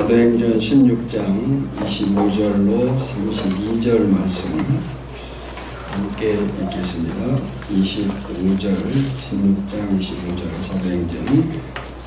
사도행전 16장 25절로 32절 말씀 함께 읽겠습니다. 25절, 16장 25절 사도행전.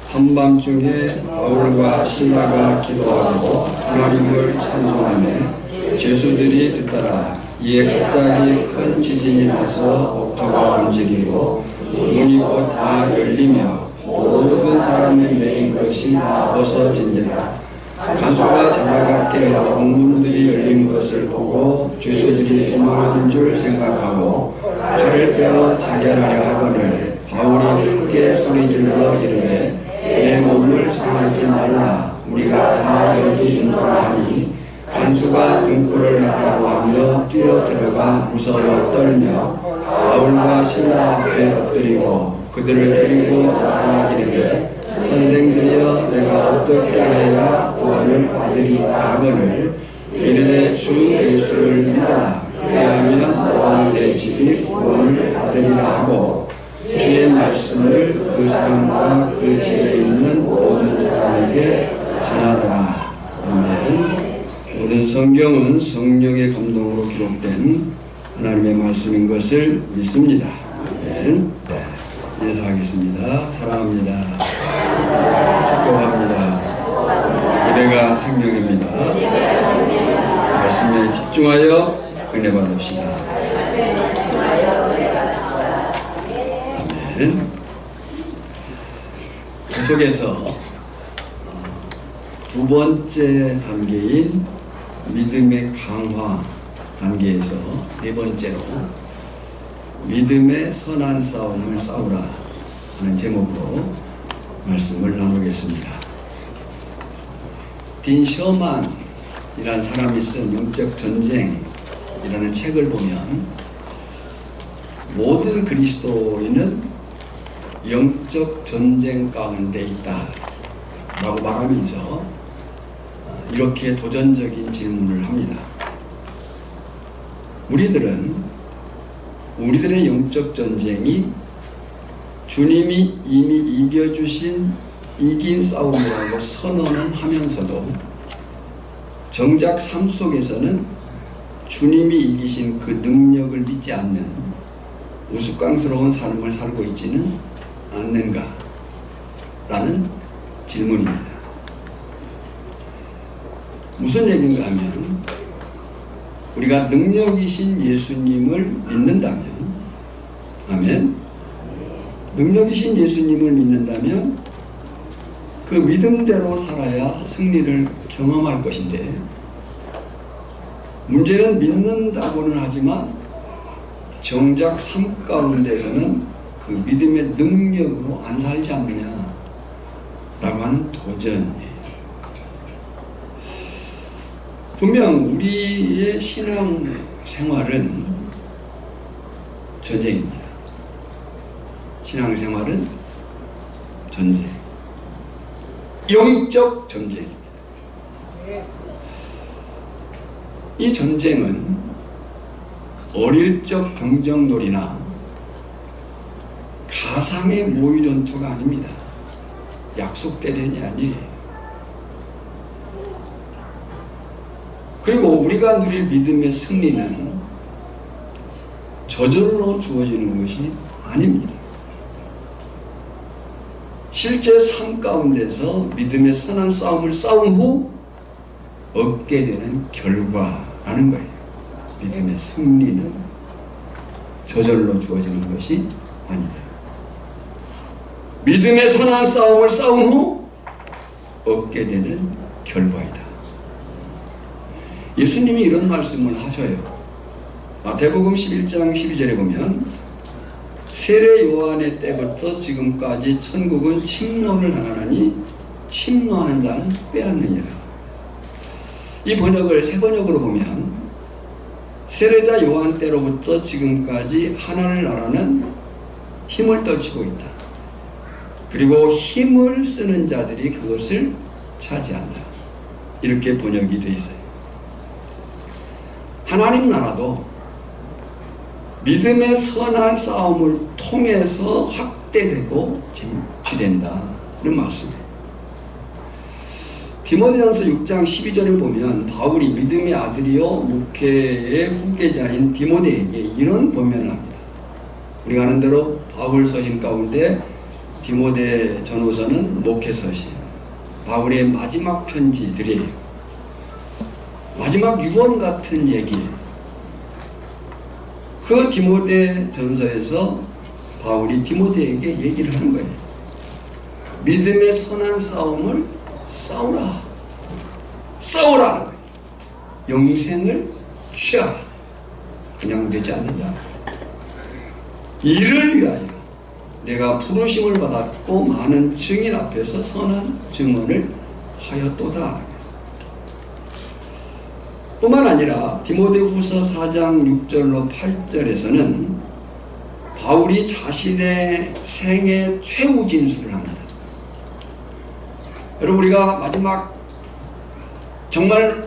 한밤중에 바울과 실라가 기도하고 하나님을 찬송하며 죄수들이 듣더라. 이에 갑자기 큰 지진이 나서 옥토가 움직이고 문이 곧 다 열리며 모든 사람이 매인 것이 다 벗어진지라. 간수가 자다가 깨어 문들이 열린 것을 보고 죄수들이 도망하는 줄 생각하고 칼을 빼어 자결하려 하거늘 바울이 크게 소리질러 이르되 내 몸을 상하지 말라. 우리가 다 여기 있노라 하니 간수가 등불을 하라고 하며 뛰어들어가 무서워 떨며 바울과 실라 앞에 엎드리고 그들을 데리고 나가 이르되 선생들이여 내가 어떻게 해야 구원을 받으리까 하거늘 이르되 주 예수를 믿어라. 그리하면 너와 내 집이 구원을 받으리라 하고 주의 말씀을 그 사람과 그 집에 있는 모든 사람에게 전하더라. 아멘. 모든 성경은 성령의 감동으로 기록된 하나님의 말씀인 것을 믿습니다. 아멘. 인사하겠습니다. 사랑합니다. 축복합니다. 예배가 생명입니다. 말씀에 집중하여 은혜 받읍시다. 아멘. 계속해서 두 번째 단계인 믿음의 강화 단계에서 네 번째로 믿음의 선한 싸움을 싸우라 하는 제목으로 말씀을 나누겠습니다. 딘 셔만이라는 사람이 쓴 영적 전쟁이라는 책을 보면 모든 그리스도인은 영적 전쟁 가운데 있다 라고 말하면서 이렇게 도전적인 질문을 합니다. 우리들의 영적 전쟁이 주님이 이미 이긴 싸움이라고 선언은 하면서도 정작 삶 속에서는 주님이 이기신 그 능력을 믿지 않는 우스꽝스러운 삶을 살고 있지는 않는가? 라는 질문입니다. 무슨 얘기인가 하면 우리가 능력이신 예수님을 믿는다면, 아멘. 능력이신 예수님을 믿는다면 그 믿음대로 살아야 승리를 경험할 것인데, 문제는 믿는다고는 하지만 정작 삶 가운데서는 그 믿음의 능력으로 안 살지 않느냐 라고 하는 도전이에요. 분명 우리의 신앙 생활은 전쟁입니다. 신앙 생활은 전쟁. 영적 전쟁입니다. 이 전쟁은 어릴 적 병정놀이나 가상의 모의 전투가 아닙니다. 약속 대련이 아니에요. 그리고 우리가 누릴 믿음의 승리는 저절로 주어지는 것이 아닙니다. 실제 삶 가운데서 믿음의 선한 싸움을 싸운 후 얻게 되는 결과라는 거예요. 믿음의 승리는 저절로 주어지는 것이 아니다. 믿음의 선한 싸움을 싸운 후 얻게 되는 결과이다. 예수님이 이런 말씀을 하셔요. 마태복음 11장 12절에 보면 세례 요한의 때부터 지금까지 천국은 침노를 당하나니 침노하는 자는 빼앗느니라. 이 번역을 새 번역으로 보면 세례자 요한 때로부터 지금까지 하나님 나라는 힘을 떨치고 있다. 그리고 힘을 쓰는 자들이 그것을 차지한다. 이렇게 번역이 되어 있어요. 하나님 나라도 믿음의 선한 싸움을 통해서 확대되고 쟁취된다는 말씀이에요. 디모데전서 6장 12절을 보면 바울이 믿음의 아들이요 목회의 후계자인 디모데에게 이런 권면을 합니다. 우리가 아는 대로 바울 서신 가운데 디모데 전후서는 목회 서신, 바울의 마지막 편지들이에요. 마지막 유언 같은 얘기예요. 그 디모데 전서에서 바울이 디모데에게 얘기를 하는 거예요. 믿음의 선한 싸움을 싸우라. 싸우라는 거예요. 영생을 취하라. 그냥 되지 않는다. 이를 위하여 내가 부르심을 받았고 많은 증인 앞에서 선한 증언을 하였도다. 뿐만 아니라 디모데후서 4장 6절로 8절에서는 바울이 자신의 생애 최후 진술을 합니다. 여러분, 우리가 마지막 정말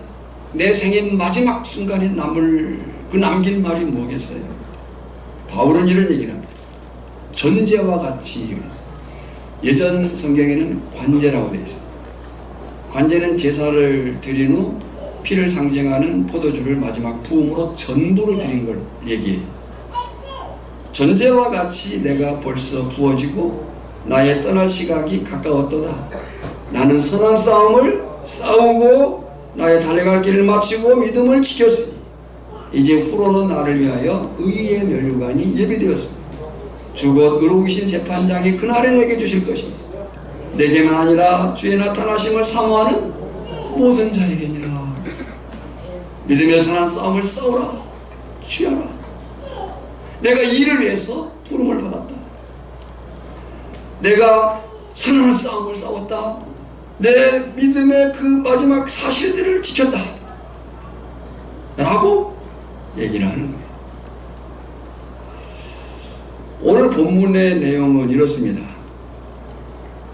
내 생의 마지막 순간에 남긴 말이 뭐겠어요? 바울은 이런 얘기를 합니다. 전제와 같이. 예전 성경에는 관제라고 되어 있어요. 관제는 제사를 드린 후 피를 상징하는 포도주를 마지막 부음으로 전부를 드린 걸 얘기해요. 전제와 같이 내가 벌써 부어지고 나의 떠날 시각이 가까웠도다. 나는 선한 싸움을 싸우고 나의 달려갈 길을 마치고 믿음을 지켰으니 이제 후로는 나를 위하여 의의 면류관이 예비되었습니다. 주 곧 의로우신 재판장이 그날에 내게 주실 것입니다. 내게만 아니라 주의 나타나심을 사모하는 모든 자에게니라. 믿음의 선한 싸움을 싸우라. 취하라. 내가 이를 위해서 부름을 받았다. 내가 선한 싸움을 싸웠다. 내 믿음의 그 마지막 사실들을 지켰다. 라고 얘기를 하는 거예요. 오늘 본문의 내용은 이렇습니다.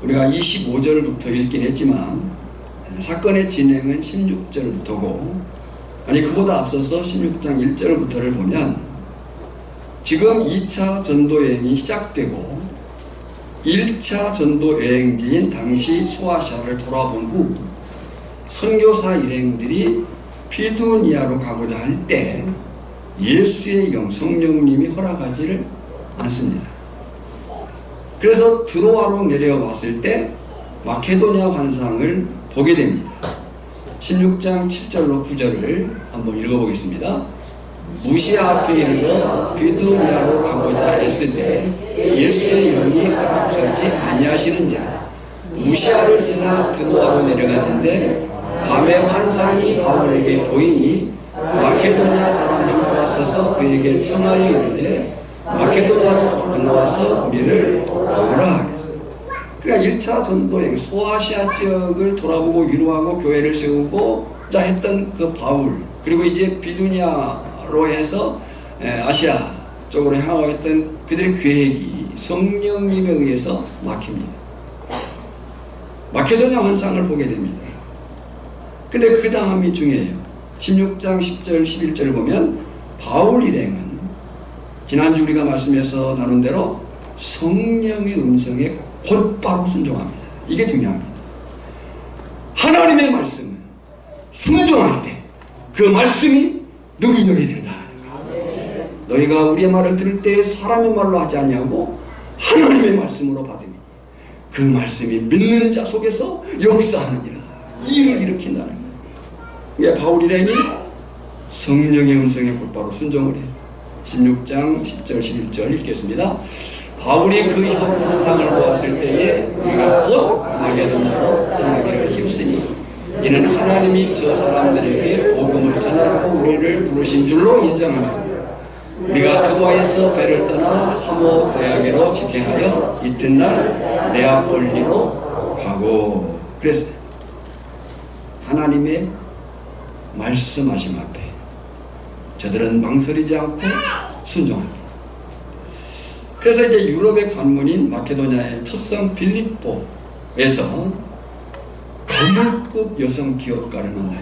우리가 25절부터 읽긴 했지만 사건의 진행은 16절부터고, 아니 그보다 앞서서 16장 1절부터를 보면 지금 2차 전도여행이 시작되고 1차 전도여행지인 당시 소아시아를 돌아본 후 선교사 일행들이 비두니아로 가고자 할 때 예수의 영 성령님이 허락하지를 않습니다. 그래서 드로아로 내려왔을 때 마케도냐 환상을 보게 됩니다. 16장 7절로 9절을 한번 읽어보겠습니다. 무시아 앞에 이르러 비두니아로 가고자 했을 때 예수의 영이 허락하지 아니하시는 자 무시아를 지나 드로아로 내려갔는데 밤에 환상이 바울에게 보이니 마케도냐 사람 하나가 서서 그에게 청하여 이르되 마케도냐로 건너와서 우리를 도우라. 그러니까 1차 전도여행 소아시아 지역을 돌아보고 위로하고 교회를 세우고자 했던 그 바울, 그리고 이제 비두니아로 해서 아시아 쪽으로 향하고 있던 그들의 계획이 성령님에 의해서 막힙니다. 마케도냐 환상을 보게 됩니다. 근데 그 다음이 중요해요. 16장 10절 11절을 보면 바울 일행은 지난주 우리가 말씀에서 나눈 대로 성령의 음성에 곧바로 순종합니다. 이게 중요합니다. 하나님의 말씀을 순종할 때 그 말씀이 능력이 된다. 너희가 우리의 말을 들을 때 사람의 말로 하지 않냐고 하나님의 말씀으로 받으니 그 말씀이 믿는 자 속에서 역사하느니라. 일을 일으킨다는 거예요. 그러니까 바울 일행이 성령의 음성에 곧바로 순종을 해요. 16장 10절 11절 읽겠습니다. 바울이 그 환상을 보았을 때에 우리가 곧 마게도냐로 떠나기를 힘쓰니 이는 하나님이 저 사람들에게 복음을 전하라고 우리를 부르신 줄로 인정합니다. 우리가 드로아에서 배를 떠나 사모 대학에로 직행하여 이튿날 네아폴리로 가고 그랬어요. 하나님의 말씀하심 앞에 저들은 망설이지 않고 순종합니다. 그래서 이제 유럽의 관문인 마케도냐의 첫성 빌립보에서 거물급 여성 기업가를 만나요.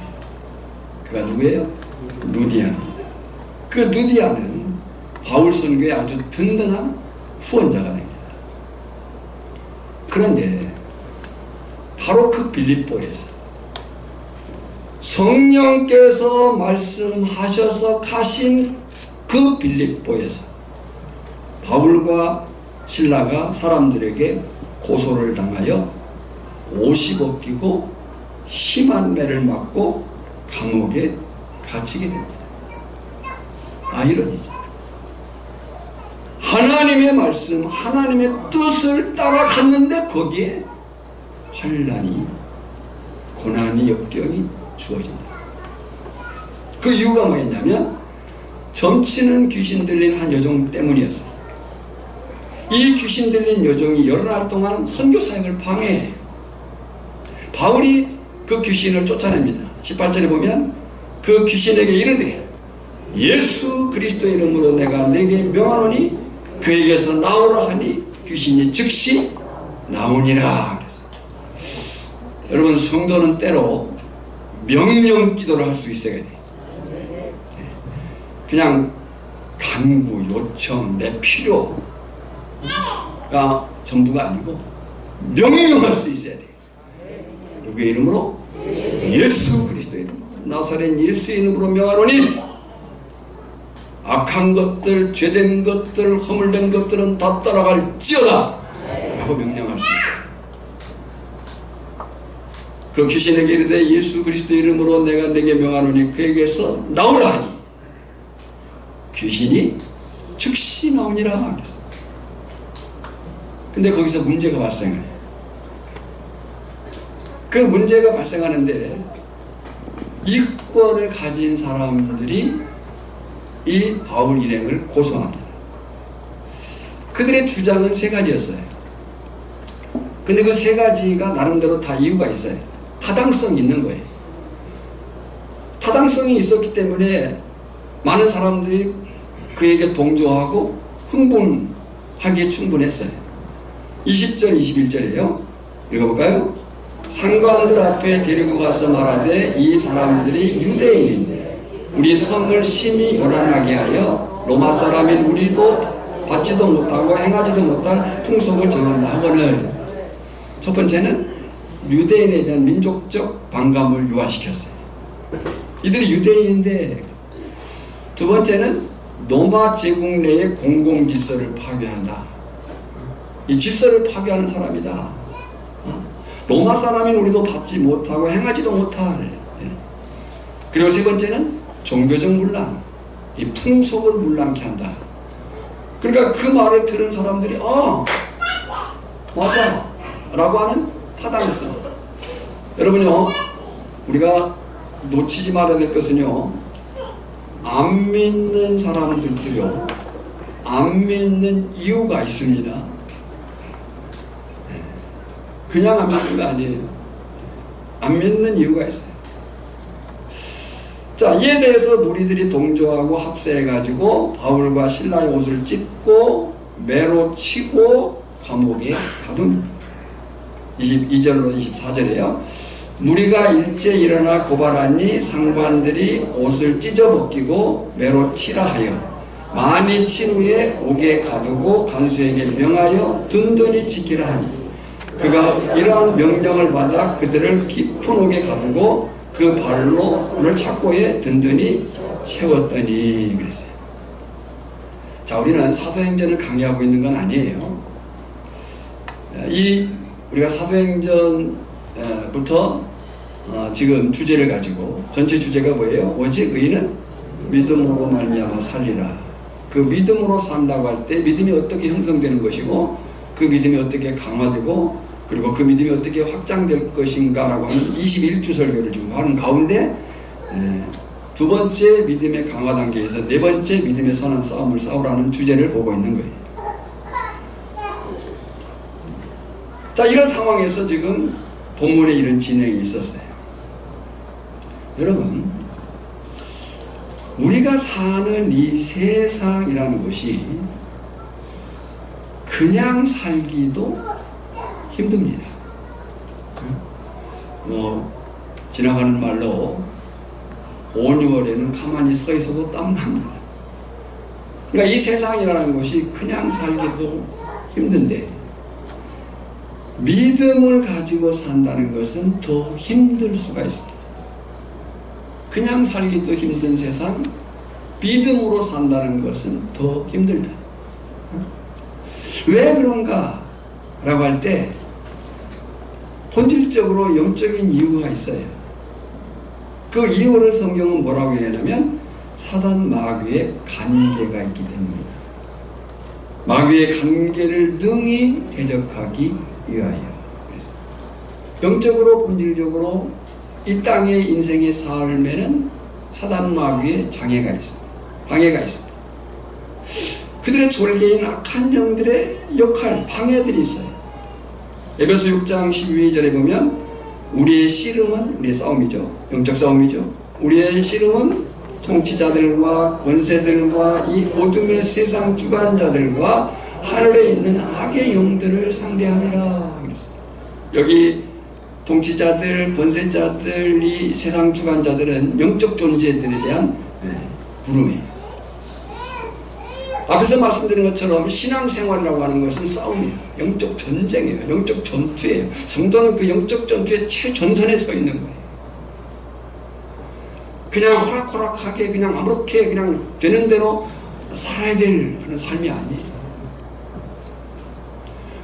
그가 누구예요? 루디아입니다. 그 루디아는 바울 선교의 아주 든든한 후원자가 됩니다. 그런데 바로 그 빌립보에서 성령께서 말씀하셔서 가신 그 빌립보에서 바울과 실라가 사람들에게 고소를 당하여 옷이 벗기고 심한 매를 맞고 감옥에 갇히게 됩니다. 아이러니죠. 하나님의 말씀, 하나님의 뜻을 따라갔는데 거기에 환난이, 고난이, 역경이 주어진다. 그 이유가 뭐였냐면 점치는 귀신 들린 한 여종 때문이었어요. 이 귀신 들린 여종이 여러 날 동안 선교 사역을 방해해요. 바울이 그 귀신을 쫓아냅니다. 18절에 보면 그 귀신에게 이르되 예수 그리스도의 이름으로 내가 내게 명하노니 그에게서 나오라 하니 귀신이 즉시 나오니라. 그래서 여러분, 성도는 때로 명령 기도를 할 수 있어야 돼요. 그냥 간구, 요청, 내 필요가 전부가 아니고 명령할 수 있어야 돼요. 누구의 이름으로? 예수 그리스도의 이름으로, 나사렛 예수의 이름으로 명하노니 악한 것들, 죄된 것들, 허물된 것들은 다 따라갈지어다 라고 명령할 수 있어요. 그 귀신에게 이르되 예수 그리스도의 이름으로 내가 내게 명하노니 그에게서 나오라 하니 귀신이 즉시 나오니라. 그랬어요. 근데 거기서 문제가 발생해요. 그 문제가 발생하는데 이권을 가진 사람들이 이 바울 일행을 고소합니다. 그들의 주장은 세 가지였어요. 근데 그 세 가지가 나름대로 다 이유가 있어요. 타당성이 있는 거예요. 타당성이 있었기 때문에 많은 사람들이 그에게 동조하고 흥분하기에 충분했어요. 20절 21절이에요. 읽어볼까요? 상관들 앞에 데리고 가서 말하되 이 사람들이 유대인인데 우리 성을 심히 요란하게 하여 로마 사람인 우리도 받지도 못하고 행하지도 못할 풍속을 정한다 하거늘. 첫 번째는 유대인에 대한 민족적 반감을 유화시켰어요. 이들이 유대인인데. 두 번째는 로마 제국 내의 공공질서를 파괴한다. 이 질서를 파괴하는 사람이다. 로마 사람인 우리도 받지 못하고 행하지도 못할. 그리고 세 번째는 종교적 문란, 이 풍속을 문란케 한다. 그러니까 그 말을 들은 사람들이 맞아 라고 하는 타당성. 여러분요, 우리가 놓치지 말아야 될 것은요, 안 믿는 사람들도요, 안 믿는 이유가 있습니다. 그냥 안 믿는 거 아니에요. 안 믿는 이유가 있어요. 자, 이에 대해서 무리들이 동조하고 합세해가지고 바울과 실라의 옷을 찢고 매로 치고 감옥에 가둔. 22절로 24절이에요. 무리가 일제 일어나 고발하니 상관들이 옷을 찢어 벗기고 매로 치라 하여 많이 친 후에 옥에 가두고 간수에게 명하여 든든히 지키라 하니 그가 이러한 명령을 받아 그들을 깊은 옥에 가두고 그 발로를 착고에 든든히 채웠더니. 그랬어요. 자, 우리는 사도행전을 강의하고 있는 건 아니에요. 우리가 사도행전부터 지금 주제를 가지고, 전체 주제가 뭐예요? 오직 의인은 믿음으로 말미암아 살리라. 그 믿음으로 산다고 할 때 믿음이 어떻게 형성되는 것이고 그 믿음이 어떻게 강화되고 그리고 그 믿음이 어떻게 확장될 것인가 라고 하는 21주 설교를 지금 하는 가운데 두 번째 믿음의 강화 단계에서 네 번째 믿음의 선한 싸움을 싸우라는 주제를 보고 있는 거예요. 자, 이런 상황에서 지금 본문에 이런 진행이 있었어요. 여러분, 우리가 사는 이 세상이라는 것이 그냥 살기도 힘듭니다. 지나가는 말로 5, 6월에는 가만히 서 있어도 땀납니다. 그러니까 이 세상이라는 것이 그냥 살기도 힘든데 믿음을 가지고 산다는 것은 더 힘들 수가 있습니다. 그냥 살기도 힘든 세상, 믿음으로 산다는 것은 더 힘들다. 왜 그런가? 라고 할 때 본질적으로 영적인 이유가 있어요. 그 이유를 성경은 뭐라고 얘기하냐면 사단 마귀의 관계가 있기 때문입니다. 마귀의 관계를 능히 대적하기 위하여. 그래서 영적으로 본질적으로 이 땅의 인생의 삶에는 사단 마귀의 장애가 있습니다. 방해가 있습니다. 그들의 졸개인 악한 영들의 역할, 방해들이 있어요. 에베소 6장 12절에 보면 우리의 씨름은, 우리의 싸움이죠. 영적 싸움이죠. 우리의 씨름은 통치자들과 권세들과 이 어둠의 세상 주관자들과 하늘에 있는 악의 영들을 상대함이라 그랬어요. 여기 통치자들, 권세자들, 이 세상 주관자들은 영적 존재들에 대한 부름이에요. 앞에서 말씀드린 것처럼 신앙생활이라고 하는 것은 싸움이에요. 영적 전쟁이에요. 영적 전투예요. 성도는 그 영적 전투의 최전선에 서 있는 거예요. 그냥 호락호락하게 그냥 아무렇게 그냥 되는 대로 살아야 될 그런 삶이 아니에요.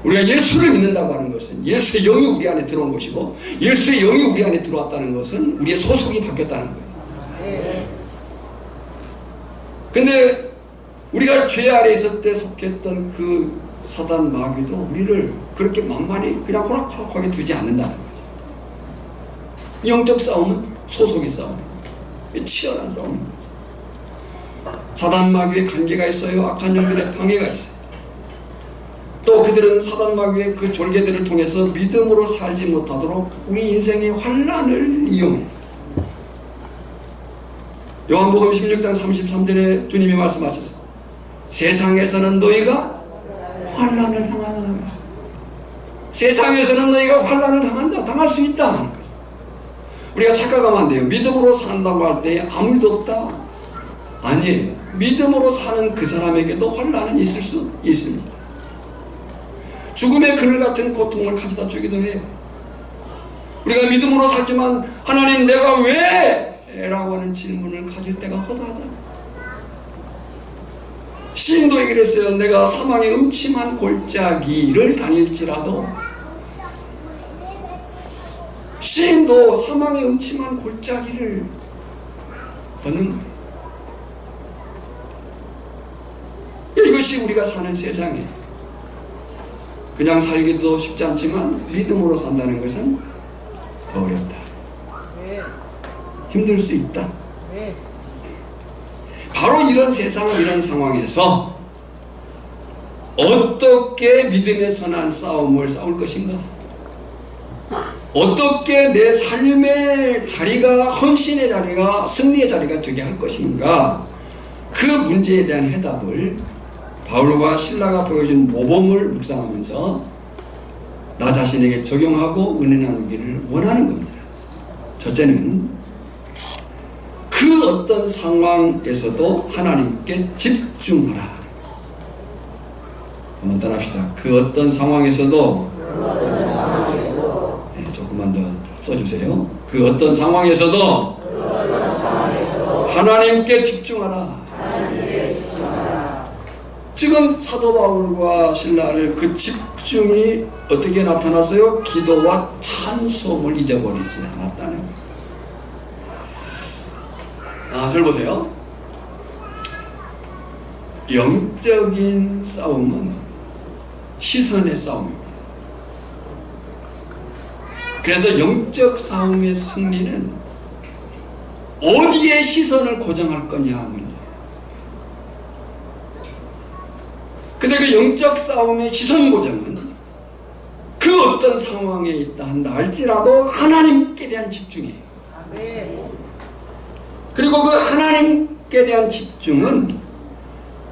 우리가 예수를 믿는다고 하는 것은 예수의 영이 우리 안에 들어온 것이고, 예수의 영이 우리 안에 들어왔다는 것은 우리의 소속이 바뀌었다는 거예요. 근데 우리가 죄 아래 있을 때 속했던 그 사단 마귀도 우리를 그렇게 만만히 그냥 호락호락하게 두지 않는다는 거죠. 영적 싸움은 소속의 싸움이에요. 치열한 싸움입니다. 사단 마귀의 관계가 있어요. 악한 영들의 방해가 있어요. 또 그들은 사단 마귀의 그 졸개들을 통해서 믿음으로 살지 못하도록 우리 인생의 환난을 이용해요. 요한복음 16장 33절에 주님이 말씀하셨어요. 세상에서는 너희가 환난을 당하라. 세상에서는 너희가 환난을 당한다. 당할 수 있다. 우리가 착각하면 안 돼요. 믿음으로 산다고 할 때 아무 일도 없다. 아니에요. 믿음으로 사는 그 사람에게도 환난은 있을 수 있습니다. 죽음의 그늘 같은 고통을 가져다 주기도 해요. 우리가 믿음으로 살지만 하나님 내가 왜? 라고 하는 질문을 가질 때가 허다하잖아요. 시인도 얘기를 했어요. 내가 사망의 음침한 골짜기를 다닐지라도, 시인도 사망의 음침한 골짜기를 걷는 거예요. 이것이 우리가 사는 세상이에요. 그냥 살기도 쉽지 않지만 믿음으로 산다는 것은 더 어렵다. 힘들 수 있다. 바로 이런 세상, 이런 상황에서 어떻게 믿음의 선한 싸움을 싸울 것인가? 어떻게 내 삶의 자리가, 헌신의 자리가, 승리의 자리가 되게 할 것인가? 그 문제에 대한 해답을 바울과 실라가 보여준 모범을 묵상하면서 나 자신에게 적용하고 은혜 나누기를 원하는 겁니다. 첫째는 그 어떤 상황에서도 하나님께 집중하라. 한번 따라합시다. 그 어떤 상황에서도, 네, 조금만 더 써주세요. 그 어떤 상황에서도 하나님께 집중하라. 지금 사도 바울과 신라를 그 집중이 어떻게 나타났어요? 기도와 찬송을 잊어버리지 않았다는 거예요. 잘 보세요. 영적인 싸움은 시선의 싸움입니다. 그래서 영적 싸움의 승리는 어디에 시선을 고정할 거냐 문제예요. 근데 그 영적 싸움의 시선 고정은 그 어떤 상황에 있다 한다 할지라도 하나님께 대한 집중이에요. 그리고 그 하나님께 대한 집중은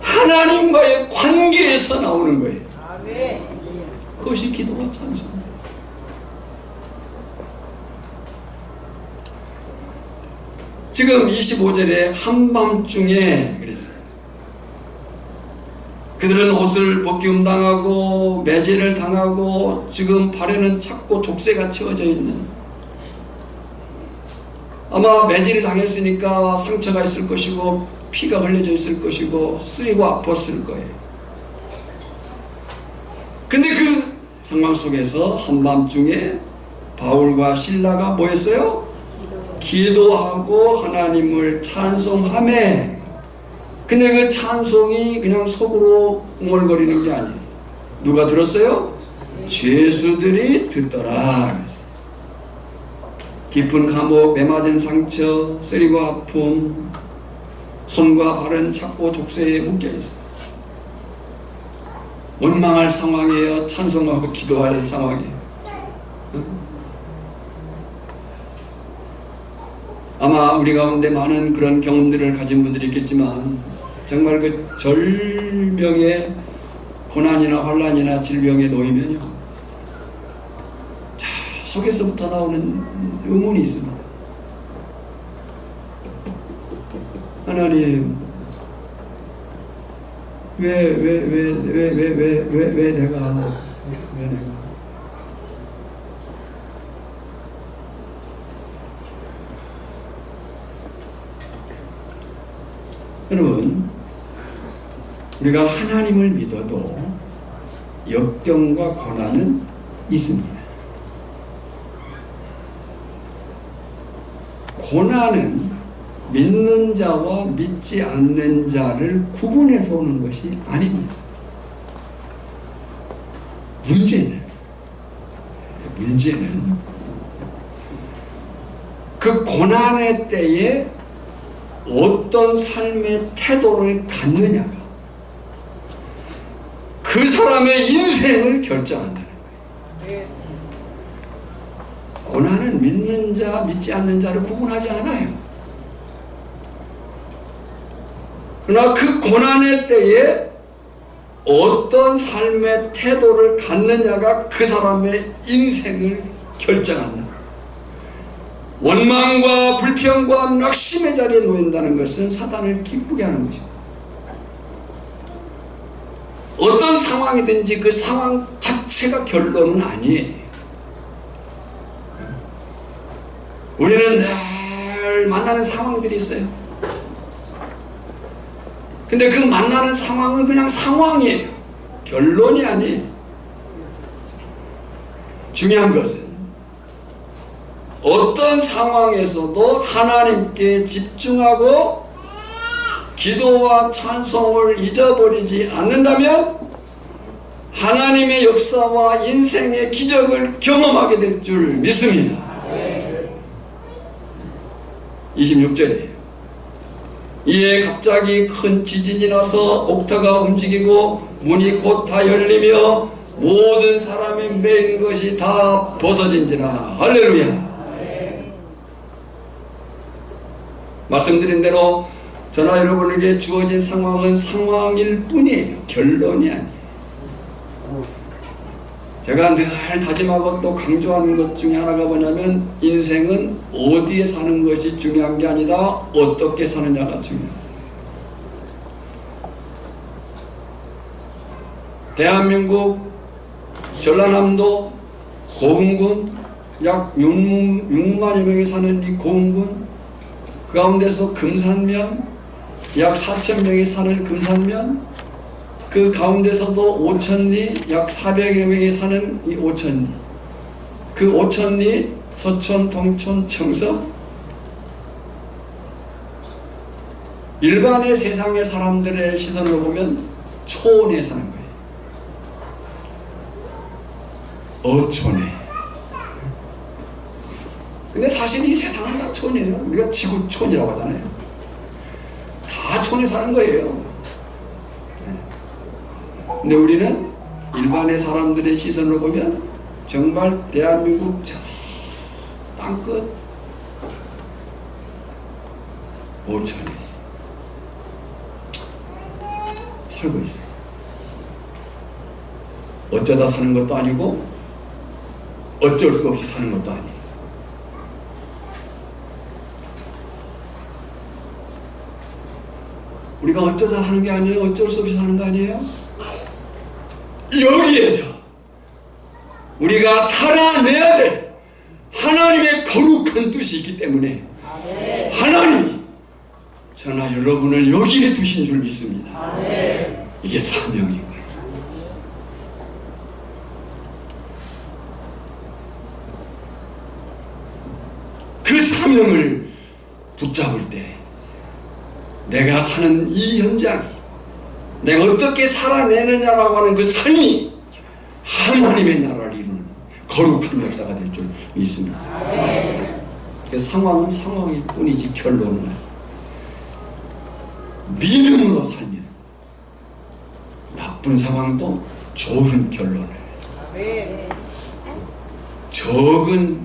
하나님과의 관계에서 나오는 거예요. 그것이 기도와 찬송이에요. 지금 25절에 한밤중에 그랬어요. 그들은 옷을 벗기움 당하고 매질을 당하고 지금 발에는 작고 족쇄가 채워져 있는 아마 매질을 당했으니까 상처가 있을 것이고 피가 흘려져 있을 것이고 쓰리고 아팠을 거예요. 근데 그 상황 속에서 한밤중에 바울과 실라가 뭐 했어요? 기도하고 하나님을 찬송하며. 근데 그 찬송이 그냥 속으로 웅얼거리는 게 아니에요. 누가 들었어요? 죄수들이 듣더라. 그래서 깊은 감옥, 매맞은 상처, 쓰리고 아픔, 손과 발은 착고 족쇄에 묶여있어요. 원망할 상황이에요. 찬송하고 기도할 상황이에요. 아마 우리 가운데 많은 그런 경험들을 가진 분들이 있겠지만 정말 그 절명의 고난이나 환난이나 질병에 놓이면요, 자, 속에서부터 나오는 의문이 있습니다. 하나님, 왜 내가 여러분, 우리가 하나님을 믿어도 역경과 고난은 있습니다. 고난은 믿는 자와 믿지 않는 자를 구분해서 오는 것이 아닙니다. 문제는 그 고난의 때에 어떤 삶의 태도를 갖느냐가 그 사람의 인생을 결정한다는 거예요. 고난은 믿는 자, 믿지 않는 자를 구분하지 않아요. 그러나 그 고난의 때에 어떤 삶의 태도를 갖느냐가 그 사람의 인생을 결정한다. 원망과 불평과 낙심의 자리에 놓인다는 것은 사단을 기쁘게 하는 것입니다. 어떤 상황이든지 그 상황 자체가 결론은 아니에요. 우리는 늘 만나는 상황들이 있어요. 근데 그 만나는 상황은 그냥 상황이에요. 결론이 아니에요. 중요한 것은 어떤 상황에서도 하나님께 집중하고 기도와 찬송을 잊어버리지 않는다면 하나님의 역사와 인생의 기적을 경험하게 될 줄 믿습니다. 26절이에요. 이에 갑자기 큰 지진이 나서 옥타가 움직이고 문이 곧 다 열리며 모든 사람이 매인 것이 다 벗어진지라. 할렐루야. 말씀드린 대로 저나 여러분에게 주어진 상황은 상황일 뿐이에요. 결론이 아니에요. 제가 늘 다짐하고 또 강조하는 것 중에 하나가 뭐냐면 인생은 어디에 사는 것이 중요한 게 아니라 어떻게 사느냐가 중요해요. 대한민국 전라남도 고흥군 약 6만여 명이 사는 이 고흥군, 그 가운데서 금산면 약 4,000명이 사는 금산면, 그 가운데서도 오천리 약 400여 명이 사는 이 오천리, 그 오천리, 서촌, 동촌, 청서, 일반의 세상의 사람들의 시선으로 보면 초원에 사는 거예요. 어촌에. 근데 사실 이 세상은 다 촌이에요. 우리가 지구촌이라고 하잖아요. 다 촌에 사는 거예요. 근데 우리는 일반의 사람들의 시선으로 보면 정말 대한민국 저 땅끝 오천에 살고 있어요. 어쩌다 사는 것도 아니고 어쩔 수 없이 사는 것도 아니에요. 우리가 어쩌다 사는 게 아니에요. 어쩔 수 없이 사는 거 아니에요. 여기에서 우리가 살아내야 될 하나님의 거룩한 뜻이 있기 때문에 하나님이 저나 여러분을 여기에 두신 줄 믿습니다. 이게 사명인 거예요. 그 사명을 붙잡을 때 내가 사는 이 현장이 내가 어떻게 살아내느냐라고 하는 그 삶이 하나님의 나라를 이루는 거룩한 역사가 될 줄 믿습니다. 그 상황은 상황일 뿐이지 결론은 믿음으로 살면 나쁜 상황도 좋은 결론을, 적은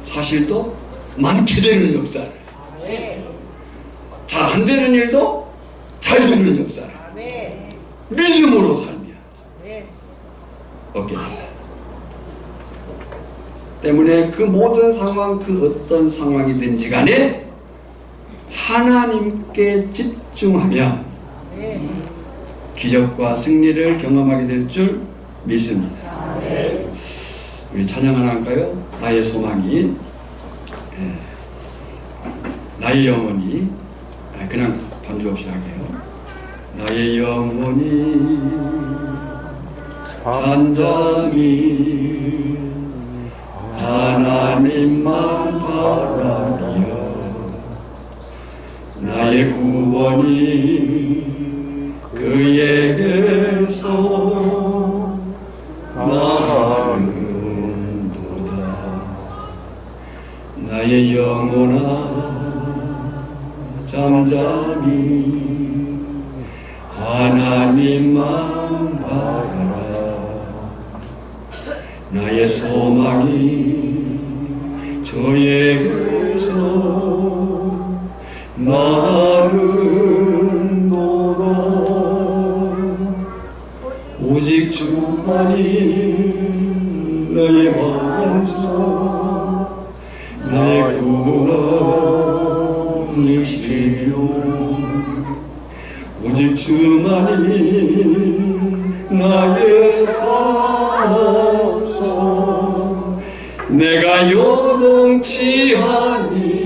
사실도 많게 되는 역사를, 잘 안 되는 일도 잘 되는 역사를 믿음으로 살면 얻게 된다. 때문에 그 모든 상황, 그 어떤 상황이든지 간에 하나님께 집중하면 기적과 승리를 경험하게 될 줄 믿습니다. 우리 찬양 하나 할까요? 나의 소망이, 나의 영혼이, 그냥 반주 없이 하게요. 나의 영혼이 잠잠히 하나님만 바라며 나의 구원이 그에게서 나는도다. 나의 영혼아 잠잠히 하나님만 바라라. 나의 소망이 저에게서 나는도다. 오직 주만이 나의 방에서 나의 구원이시오. 오직 주만이 나의 사옵소. 내가 요동치 아니하리.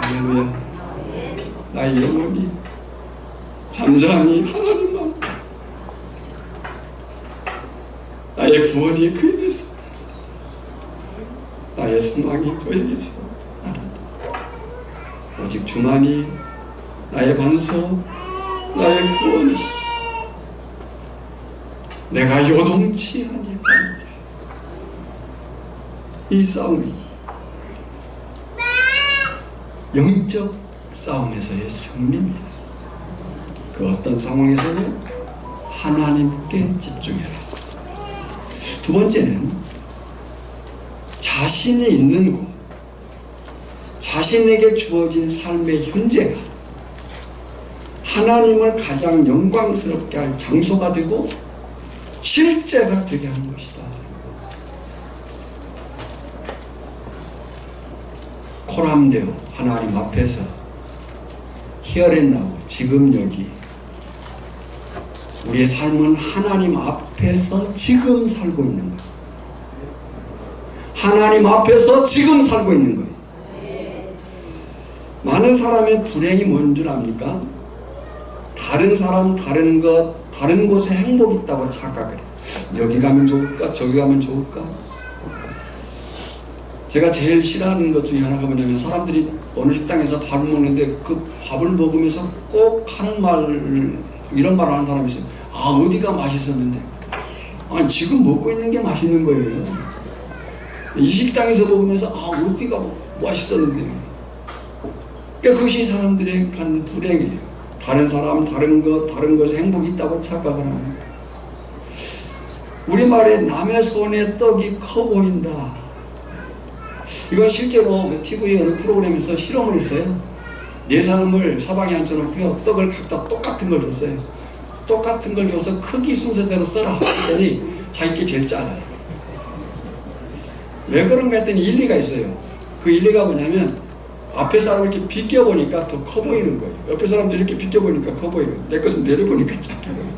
할렐루야. 나의 영혼이 잠잠히 하나님만, 나의 구원이 그에게서, 나의 소망이 그에게서 나란다. 오직 주만이 나의 반석, 나의 구원이시. 내가 요동치 아니하리라. 이 싸움이 영적 싸움에서의 승리입니다. 그 어떤 상황에서는 하나님께 집중해라. 두 번째는 자신이 있는 곳, 자신에게 주어진 삶의 현재가 하나님을 가장 영광스럽게 할 장소가 되고 실제가 되게 하는 것이다. 코람데오 하나님 앞에서 히어렛나우 지금 여기 우리의 삶은 하나님 앞에서 지금 살고 있는 거예요. 하나님 앞에서 지금 살고 있는 거예요. 많은 사람의 불행이 뭔 줄 압니까? 다른 사람, 다른 것, 다른 곳에 행복이 있다고 착각을 해요. 여기 가면 좋을까? 저기 가면 좋을까? 제가 제일 싫어하는 것 중에 하나가 뭐냐면 사람들이 어느 식당에서 밥을 먹는데 그 밥을 먹으면서 꼭 하는 말, 이런 말을 하는 사람이 있어요. 아, 어디가 맛있었는데. 아니, 지금 먹고 있는 게 맛있는 거예요. 이 식당에서 먹으면서 아, 어디가 맛있었는데. 그러니까 그것이 사람들의 갖는 불행이에요. 다른 사람, 다른 것, 다른 것에 행복이 있다고 착각을 합니다. 우리말에 남의 손에 떡이 커 보인다. 이건 실제로 TV의 어느 프로그램에서 실험을 했어요. 네 사람을 사방에 앉혀놓고요, 떡을 각자 똑같은 걸 줬어요. 똑같은 걸 줘서 크기 순서대로 써라 했더니 자기께 제일 작아요. 왜 그런가 했더니 일리가 있어요. 그 일리가 뭐냐면 앞에 사람을 이렇게 비껴보니까 더 커 보이는 거예요. 옆에 사람들 이렇게 비껴보니까 커 보이는 거예요. 내 것은 내려보니까 작게 보여요.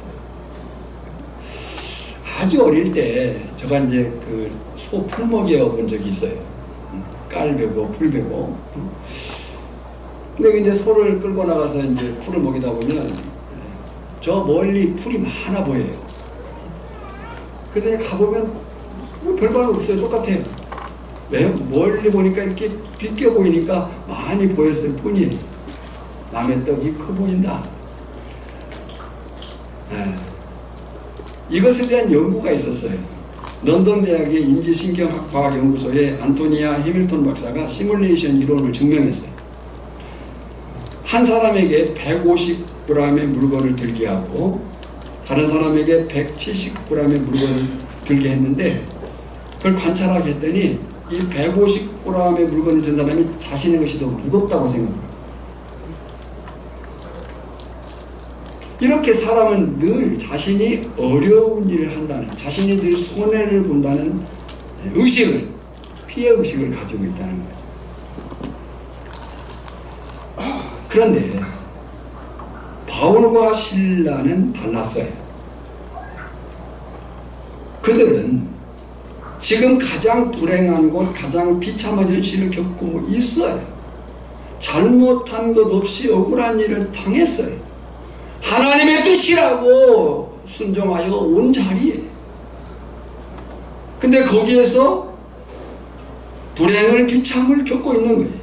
아주 어릴 때 제가 이제 그 소 풀 먹여 본 적이 있어요. 깔 베고 풀 베고. 근데 이제 소를 끌고 나가서 이제 풀을 먹이다 보면 저 멀리 풀이 많아 보여요. 그래서 가보면 뭐 별반 없어요. 똑같아요. 왜요? 멀리 보니까 이렇게 비껴 보이니까 많이 보였을 뿐이에요. 남의 떡이 커 보인다. 이것에 대한 연구가 있었어요. 런던 대학의 인지신경학과학연구소의 안토니아 해밀턴 박사가 시뮬레이션 이론을 증명했어요. 한 사람에게 150g의 물건을 들게 하고 다른 사람에게 170g의 물건을 들게 했는데 그걸 관찰하게 했더니 이 150g의 물건을 든 사람이 자신의 것이 더 무겁다고 생각합니다. 이렇게 사람은 늘 자신이 어려운 일을 한다는, 자신이 늘 손해를 본다는 의식을, 피해의식을 가지고 있다는 거죠. 그런데 바울과 실라는 달랐어요. 그들은 지금 가장 불행한 곳, 가장 비참한 현실을 겪고 있어요. 잘못한 것 없이 억울한 일을 당했어요. 하나님의 뜻이라고 순종하여 온 자리에. 근데 거기에서 불행을, 비참을 겪고 있는 거예요.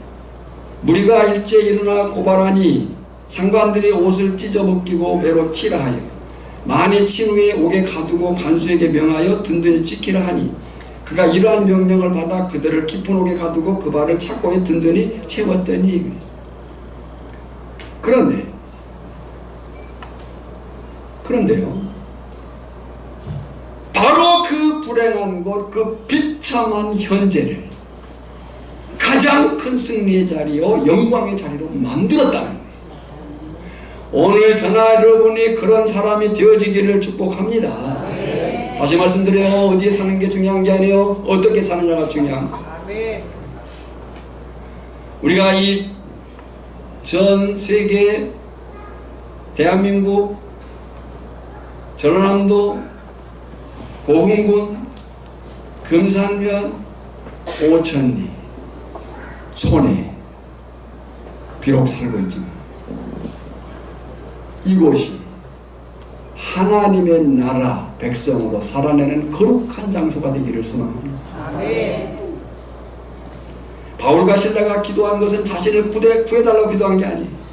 무리가 일제 일어나 고발하니 상관들이 옷을 찢어벗기고 배로 치라 하여 많이 친 후에 옥에 가두고 간수에게 명하여 든든히 지키라 하니 그가 이러한 명령을 받아 그들을 깊은 옥에 가두고 그 발을 착고에 든든히 채웠더니. 그런데요, 바로 그 불행한 곳, 그 비참한 현재를 가장 큰 승리의 자리요 영광의 자리로 만들었다는 거예요. 오늘 저나 여러분이 그런 사람이 되어지기를 축복합니다. 다시 말씀드려요. 어디에 사는 게 중요한 게 아니에요. 어떻게 사느냐가 중요한 거예요. 우리가 이 전 세계, 대한민국, 전라남도, 고흥군, 금산면, 오천리, 촌에 비록 살고 있지만 이곳이 하나님의 나라 백성으로 살아내는 거룩한 장소가 되기를 소망합니다. 바울과 실라가 기도한 것은 자신을 구해달라고 기도한 게 아니에요.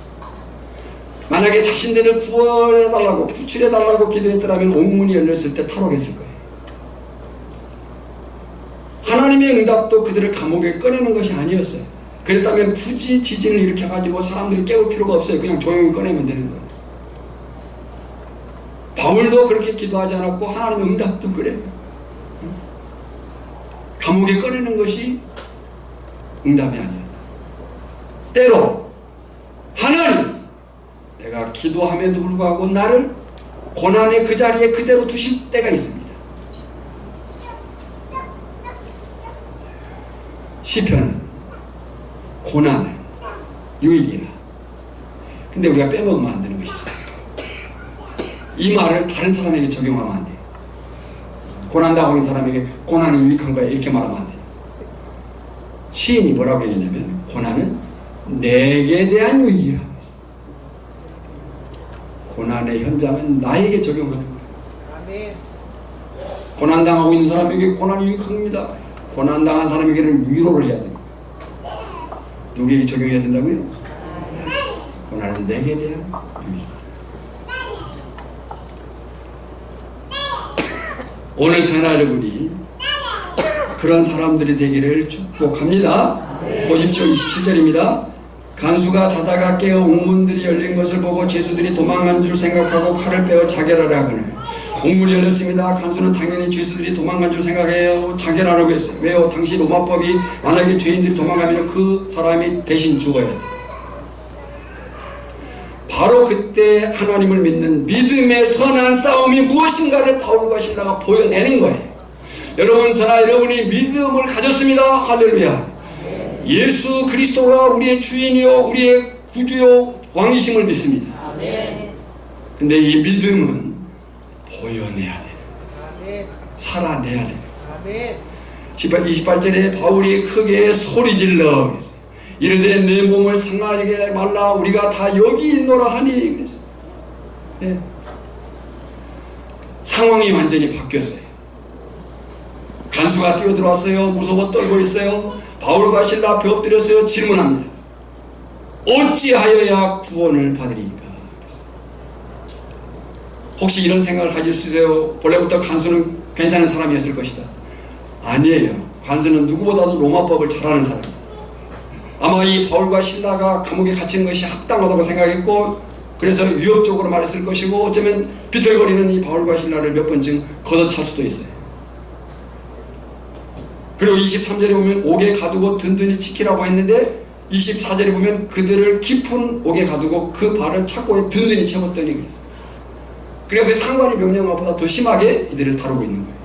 만약에 자신들을 구원해달라고, 구출해달라고 기도했더라면 옥문이 열렸을 때 탈옥했을 거예요. 하나님의 응답도 그들을 감옥에 꺼내는 것이 아니었어요. 그랬다면 굳이 지진을 일으켜가지고 사람들이 깨울 필요가 없어요. 그냥 조용히 꺼내면 되는 거예요. 바울도 그렇게 기도하지 않았고 하나님의 응답도 그래요. 감옥에 꺼내는 것이 응답이 아니에요. 때로 하나님, 내가 기도함에도 불구하고 나를 고난의 그 자리에 그대로 두실 때가 있습니다. 시편은 고난은 유익이라. 근데 우리가 빼먹으면 안 되는 것이 있어요. 이 말을 다른 사람에게 적용하면 안 돼요. 고난당하고 있는 사람에게 고난이 유익한 거야 이렇게 말하면 안 돼요. 시인이 뭐라고 얘기했냐면 고난은 내게 대한 유익이라고 했어요. 고난의 현장은 나에게 적용하는 거예요. 고난당하고 있는 사람에게 고난이 유익합니다. 고난당한 사람에게는 위로를 해야 돼요. 누구에게 적용해야 된다고요? 고난은 내게 대한 유익. 오늘 저나 여러분이 그런 사람들이 되기를 축복합니다. 보십시오. 27절입니다. 간수가 자다가 깨어 옥문들이 열린 것을 보고 죄수들이 도망간 줄 생각하고 칼을 빼어 자결하라 하거늘. 옥문이 열렸습니다. 간수는 당연히 죄수들이 도망간 줄 생각해요. 자결하라고 했어요. 왜요? 당시 로마법이 만약에 죄인들이 도망가면 그 사람이 대신 죽어야 돼요. 바로 그때 하나님을 믿는 믿음의 선한 싸움이 무엇인가를 바울과 실라가 보여내는 거예요. 여러분, 저나 여러분이 믿음을 가졌습니다. 할렐루야. 예수 그리스도가 우리의 주인이요 우리의 구주요 왕이심을 믿습니다. 근데 이 믿음은 보여내야 돼요. 살아내야 돼요. 28절에 바울이 크게 소리질러 그랬어요. 이르되 내 몸을 상하게 말라 우리가 다 여기 있노라 하니 그랬어요. 네. 상황이 완전히 바뀌었어요. 간수가 뛰어들어왔어요. 무서워 떨고 있어요. 바울과 실라 앞에 엎드렸어요. 질문합니다. 어찌하여야 구원을 받으리까? 혹시 이런 생각을 가질 수 있어요? 본래부터 간수는 괜찮은 사람이었을 것이다. 아니에요. 간수는 누구보다도 로마법을 잘하는 사람이에요. 아마 이 바울과 실라가 감옥에 갇히는 것이 합당하다고 생각했고 그래서 위협적으로 말했을 것이고 어쩌면 비틀거리는 이 바울과 실라를 몇 번쯤 걷어찰 수도 있어요. 그리고 23절에 보면 옥에 가두고 든든히 지키라고 했는데 24절에 보면 그들을 깊은 옥에 가두고 그 발을 착고에 든든히 채웠더니 그랬어요. 그러니까 그 상관의 명령보다 더 심하게 이들을 다루고 있는 거예요.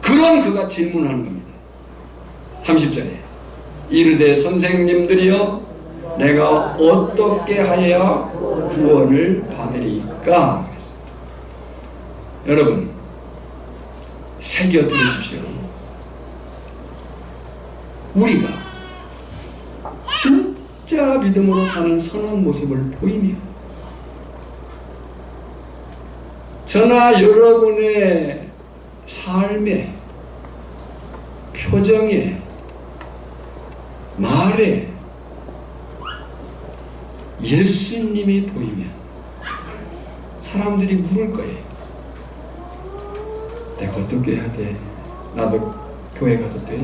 그런 그가 질문하는 겁니다. 30절에 이르되 선생님들이여 내가 어떻게 하여야 구원을 받으리까? 여러분 새겨 들으십시오. 우리가 진짜 믿음으로 사는 선한 모습을 보이며 저나 여러분의 삶에 표정에 말에 예수님이 보이면 사람들이 물을 거예요. 내가 어떻게 해야 돼? 나도 교회 가도 돼?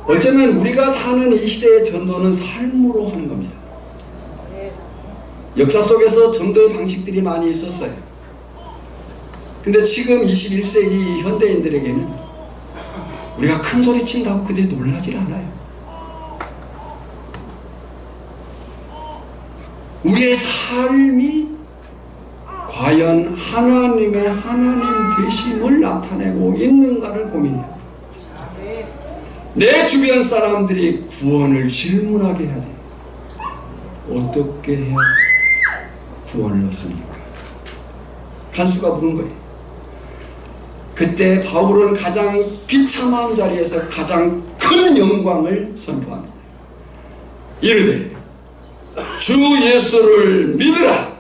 어쩌면 우리가 사는 이 시대의 전도는 삶으로 하는 겁니다. 역사 속에서 전도의 방식들이 많이 있었어요. 근데 지금 21세기 현대인들에게는 우리가 큰 소리 친다고 그들이 놀라질 않아요. 우리의 삶이 과연 하나님의 하나님 되심을 나타내고 있는가를 고민해야 돼요. 내 주변 사람들이 구원을 질문하게 해야 돼요. 어떻게 해야 구원을 얻습니까? 간수가 물은 거예요. 그때 바울은 가장 비참한 자리에서 가장 큰 영광을 선포합니다. 이르되 주 예수를 믿으라.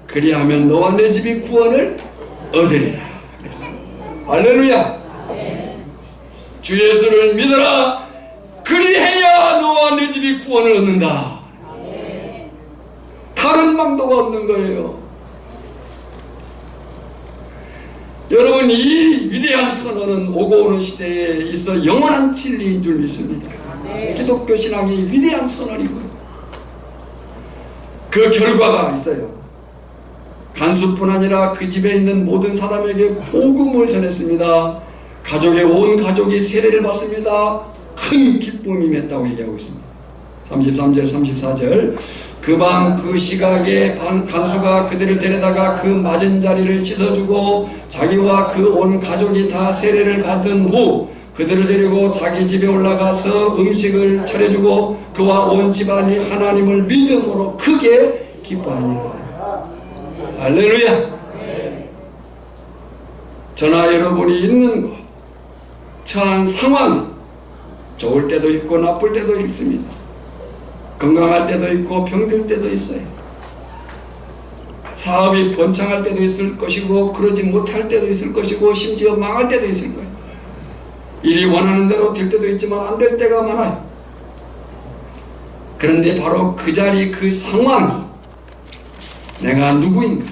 그리하면 너와 내 집이 구원을 얻으리라. 할렐루야. 주 예수를 믿으라. 그리해야 너와 내 집이 구원을 얻는다. 다른 방도가 없는 거예요. 여러분 이 위대한 선언은 오고 오는 시대에 있어 영원한 진리인 줄 믿습니다. 기독교 신앙이 위대한 선언이고요. 그 결과가 있어요. 간수뿐 아니라 그 집에 있는 모든 사람에게 복음을 전했습니다. 가족의 온 가족이 세례를 받습니다. 큰 기쁨이 맺다고 얘기하고 있습니다. 33절 34절 그 밤 그 시각에 간수가 그들을 데려다가 그 맞은 자리를 씻어주고 자기와 그 온 가족이 다 세례를 받은 후 그들을 데리고 자기 집에 올라가서 음식을 차려주고 그와 온 집안이 하나님을 믿음으로 크게 기뻐하니라. 할렐루야. 저나 여러분이 있는 곳 처한 상황 좋을 때도 있고 나쁠 때도 있습니다. 건강할 때도 있고 병들 때도 있어요. 사업이 번창할 때도 있을 것이고 그러지 못할 때도 있을 것이고 심지어 망할 때도 있을 거예요. 일이 원하는 대로 될 때도 있지만 안 될 때가 많아요. 그런데 바로 그 자리 그 상황이 내가 누구인가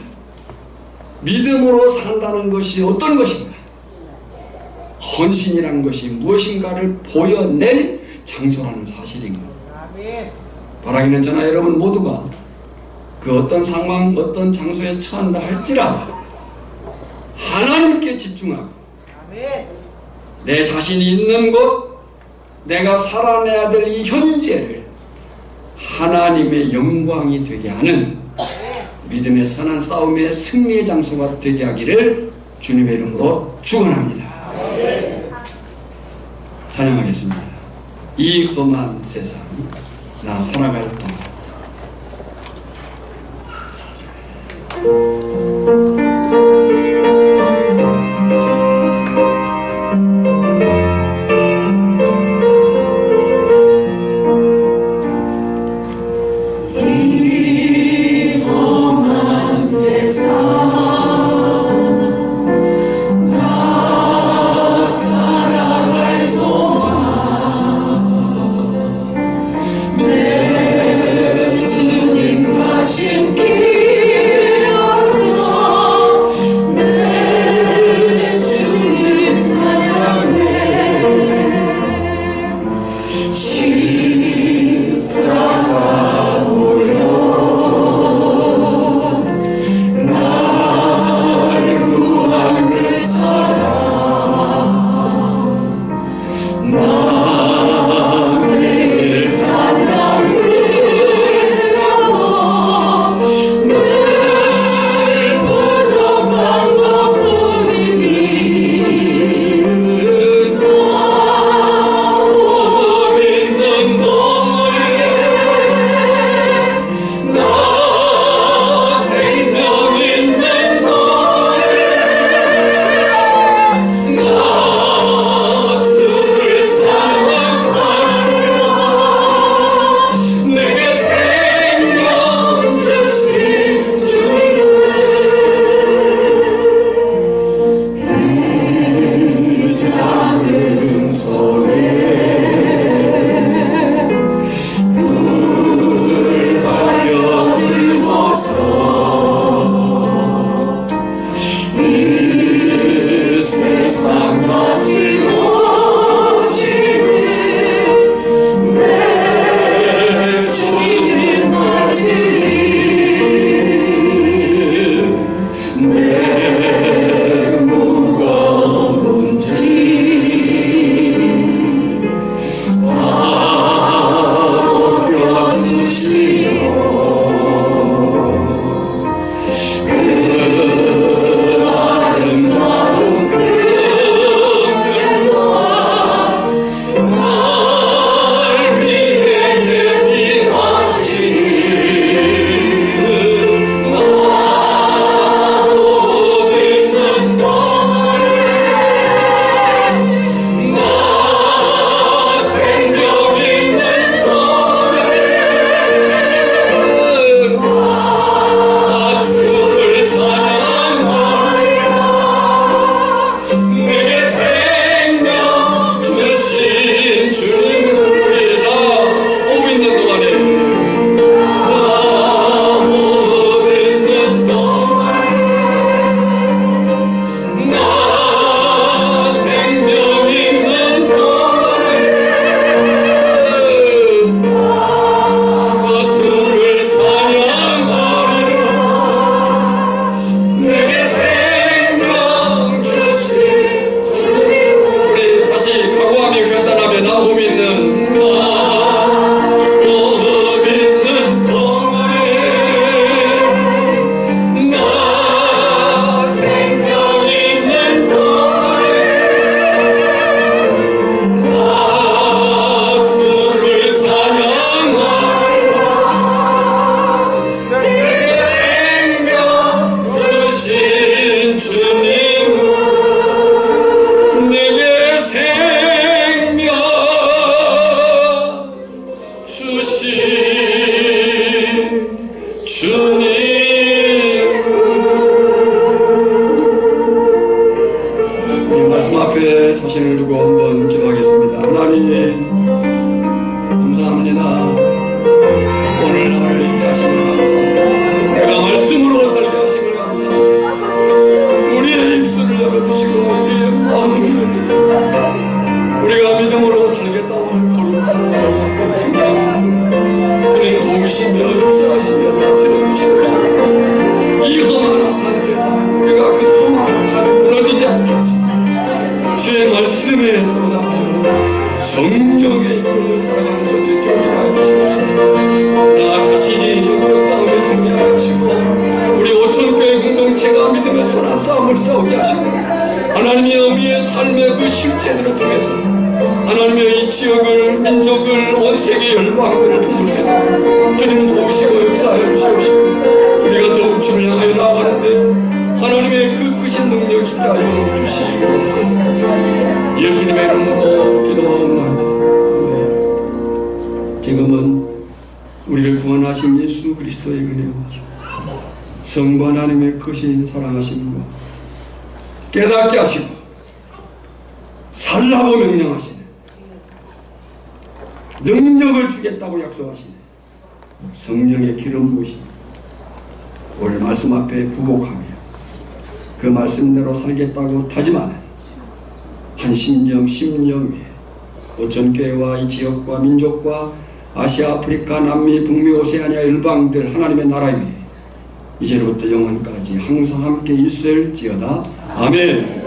믿음으로 산다는 것이 어떤 것인가 헌신이란 것이 무엇인가를 보여낼 장소라는 사실인 겁니다. 바라기는 저나 여러분 모두가 그 어떤 상황 어떤 장소에 처한다 할지라도 하나님께 집중하고 내 자신이 있는 곳 내가 살아내야 될 이 현재를 하나님의 영광이 되게 하는 믿음의 선한 싸움의 승리의 장소가 되게 하기를 주님의 이름으로 축원합니다. 찬양하겠습니다. 이 험한 세상 나 살아갈 때 자신을 두고 한번 기도하겠습니다. 하나님 감사합니다. 오늘 나를 이렇게 하심을 감사합니다. 내가 말씀으로 살게 하심을 감사합니다. 우리의 입술을 열어주시고 우리의 마음을 열어주시고 우리가 믿음으로 살겠다 오늘 거룩한 사랑과 승리하시고 주님 도우시며 역사하시며 다스려 주시옵소서. 이 험한 세상 우리가 그 험한 밤에 무너지지 않게 하시고 주의 말씀에 살아가며 성령에 이끌려 살아가는 저들이 되게 하여 주시옵소서. 나 자신이 영적 싸움에 승리하게 하시고 우리 오천교회 공동체가 믿음의 선한 싸움을 싸우게 하시고 하나님의 우리의 삶의 그 실제들을 통해서 하나님의 이 지역을 민족을 온 세계 열방들을 도울 수 있도록 주님 도우시고 역사하여 주시옵시고 우리가 더욱 주를 향하여 나아가는데 하나님의 그 크신 능력 있게 하여 주시옵소서. 예수님의 이름으로 기도하옵나이다. 지금은 우리를 구원하신 예수 그리스도의 은혜와 성부 하나님의 크신 사랑하심과 깨닫게 하시고 살라고 명령하시네, 능력을 주겠다고 약속하시네, 성령의 기름 부으시네, 오늘 말씀 앞에 부복하며 그 말씀대로 살겠다고 다짐하는 한 심령 위에 오천교회와 이 지역과 민족과 아시아, 아프리카, 남미, 북미, 오세아니아 일방들 하나님의 나라 위에 이제로부터 영원까지 항상 함께 있을지어다. 아멘.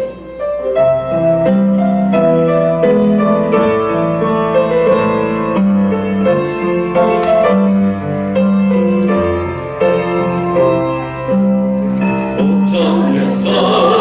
오천에서